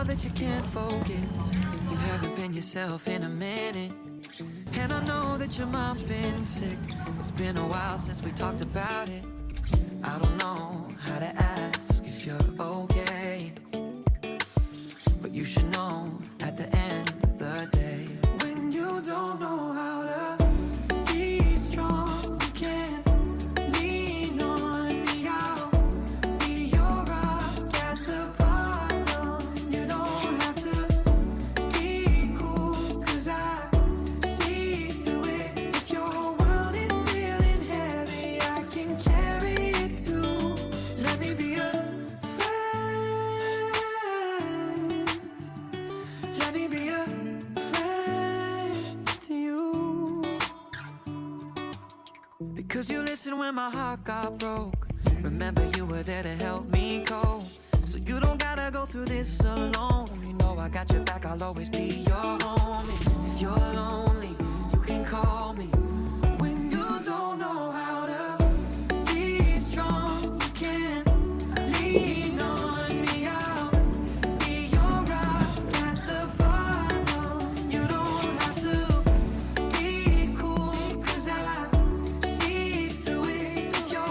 that you can't focus. You haven't been yourself in a minute. And I know that your mom's been sick. It's been a while since we talked about it. I don't know how to ask if you're okay, but you should know at the end of the day, when you don't know how to be strong, you can't lean on me. I'll be your rock at the bottom. You don't have to be cool, 'cause I see through it. If your world is feeling heavy, I can carry it too. Let me be a friend. Let me be a friend to you. Because you listened when my heart got broke. Remember you were there to help me cope. So you don't gotta go through this alone. You know I got your back, I'll always be